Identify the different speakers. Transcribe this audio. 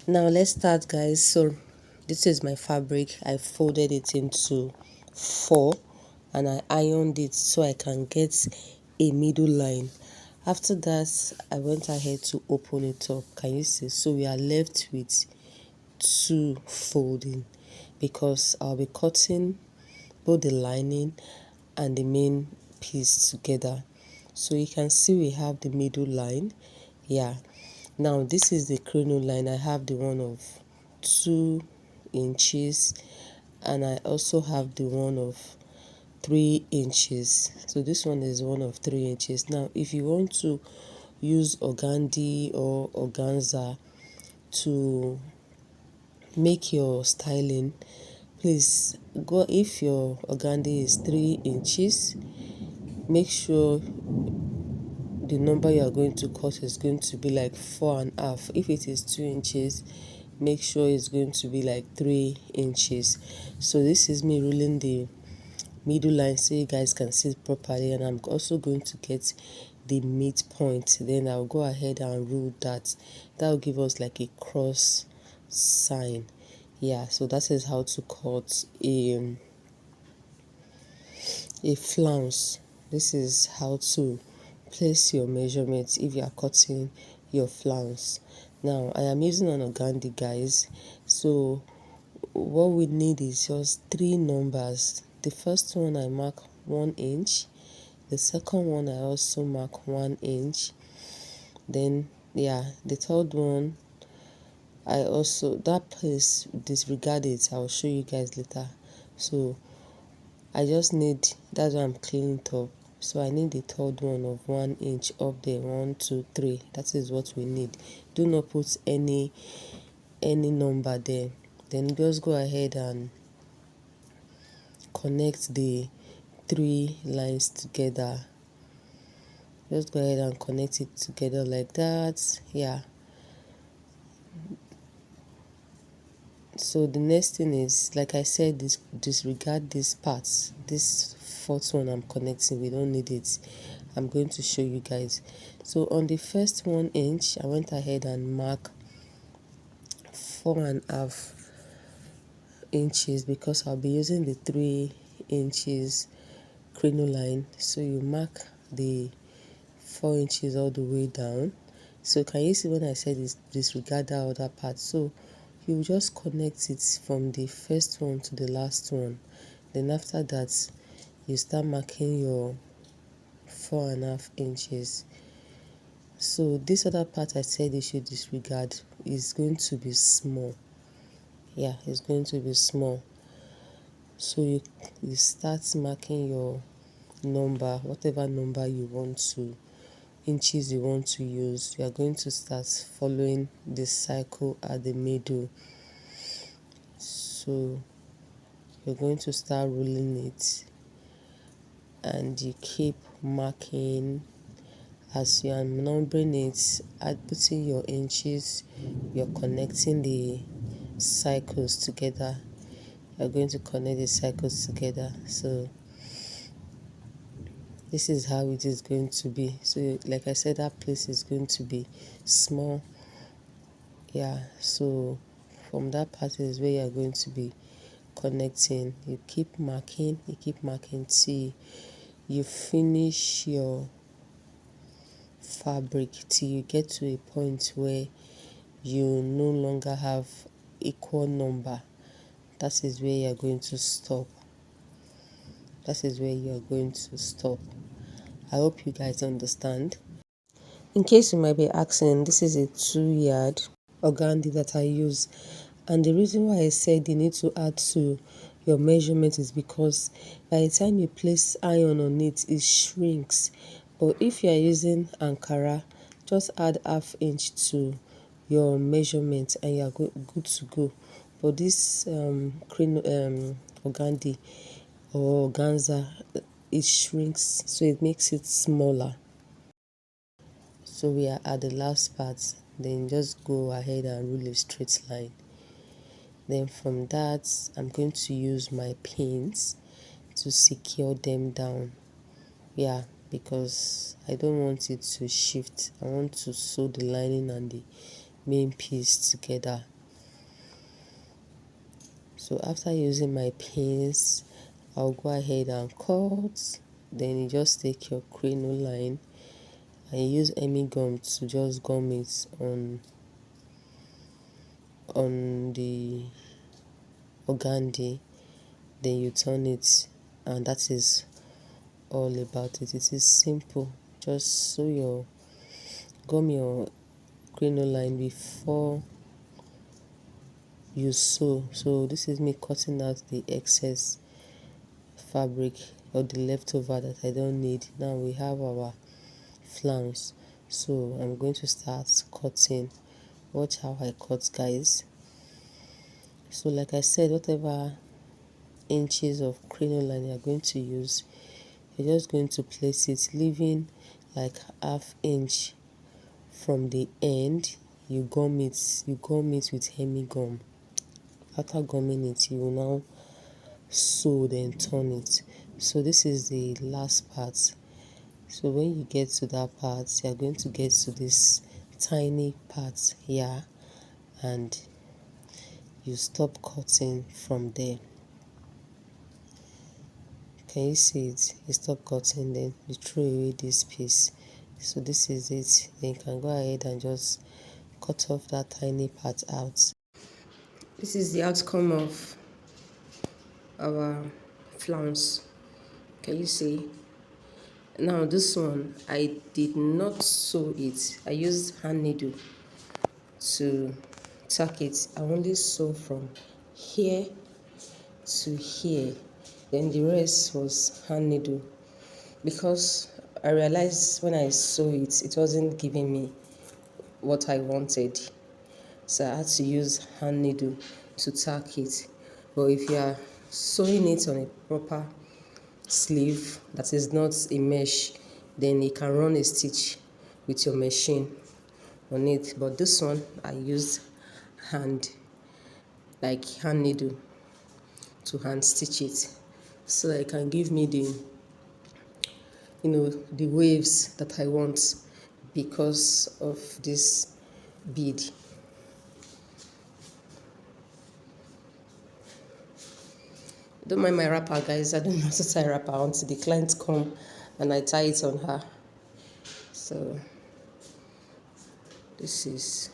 Speaker 1: Now let's start, guys. So this is my fabric. I folded it into 4 and I ironed it so I can get a middle line. After that, I went ahead to open it up. Can you see? So we are left with 2 folding because I'll be cutting both the lining and the main piece together. So you can see we have the middle line. Yeah, now this is the crinoline. I have the one of 2 inches and I also have the one of 3 inches. So this one is one of 3 inches. Now if you want to use organdy or organza to make your styling, please go. If your organdy is 3 inches, make sure the number you are going to cut is going to be like 4.5. If it is 2 inches, make sure it's going to be like 3 inches. So this is me ruling the middle line so you guys can see it properly, and I'm also going to get the midpoint. Then I'll go ahead and rule that. That will give us like a cross sign. Yeah, so that is how to cut a flounce. This is how to place your measurements if you are cutting your flounce. Now I am using an organdy, guys, so what we need is just 3 numbers. The first one I mark 1 inch, the second one I also mark 1 inch, then the third one I also, that place, disregard it, I'll show you guys later. So I just need, that's why I'm cleaning it up. So I need the third one of 1 inch up there. 1, 2, 3. That is what we need. Do not put any number there. Then just go ahead and connect the 3 lines together. Just go ahead and connect it together like that. Yeah. So the next thing is, like I said, disregard these parts. This fourth one I'm connecting, we don't need it. I'm going to show you guys. So on the first 1 inch, I went ahead and mark 4.5 inches because I'll be using the 3 inches crinoline. So you mark the 4 inches all the way down. So can you see when I said disregard that other part? So you just connect it from the first one to the last one. Then after that, you start marking your 4.5 inches. So this other part I said you should disregard is going to be small. Yeah, it's going to be small. So you start marking your number, whatever number you want to, inches you want to use. You are going to start following the cycle at the middle. So you're going to start rolling it and you keep marking as you are numbering it, putting your inches, you're connecting the cycles together. You're going to connect the cycles together. So this is how it is going to be. So like I said, that place is going to be small. Yeah, so from that part is where you're going to be connecting. You keep marking till you finish your fabric, till you get to a point where you no longer have equal number. That is where you're going to stop. That is where you're going to stop. I hope you guys understand. In case you might be asking, this is a 2-yard organdy that I use, and the reason why I said you need to add to your measurement is because by the time you place iron on it, it shrinks. But if you are using Ankara, just add ½ inch to your measurement and you are good to go. But this organdy or organza, it shrinks, so it makes it smaller. So we are at the last part. Then just go ahead and rule a straight line. Then from that, I'm going to use my pins to secure them down. Yeah, because I don't want it to shift. I want to sew the lining and the main piece together. So after using my pins, I'll go ahead and cut. Then you just take your crinoline and use any gum to just gum it on the organdy. Then you turn it, and that is all about it. It is simple. Just gum your crinoline before you sew. So this is me cutting out the excess fabric or the leftover that I don't need. Now we have our flounce. So I'm going to start cutting. Watch how I cut, guys. So like I said, whatever inches of crinoline you're going to use, you're just going to place it, leaving like half inch from the end. You gum it with hemi gum. After gumming it, you will now sew, then turn it. So this is the last part. So when you get to that part, you are going to get to this tiny part here, and you stop cutting from there. Can you see it? You stop cutting, then you throw away this piece. So this is it. Then you can go ahead and just cut off that tiny part out. This is the outcome of our flounce. Can you see? Now this one, I did not sew it. I used hand needle to tack it. I only sew from here to here. Then the rest was hand needle, because I realized when I sew it, it wasn't giving me what I wanted. So I had to use hand needle to tack it. But if you are sewing it on a proper sleeve that is not a mesh, then you can run a stitch with your machine on it. But this one, I used hand needle to hand stitch it, so that it can give me the waves that I want because of this bead. Don't mind my wrapper, guys. I don't know how to tie wrapper until the client come and I tie it on her. So this is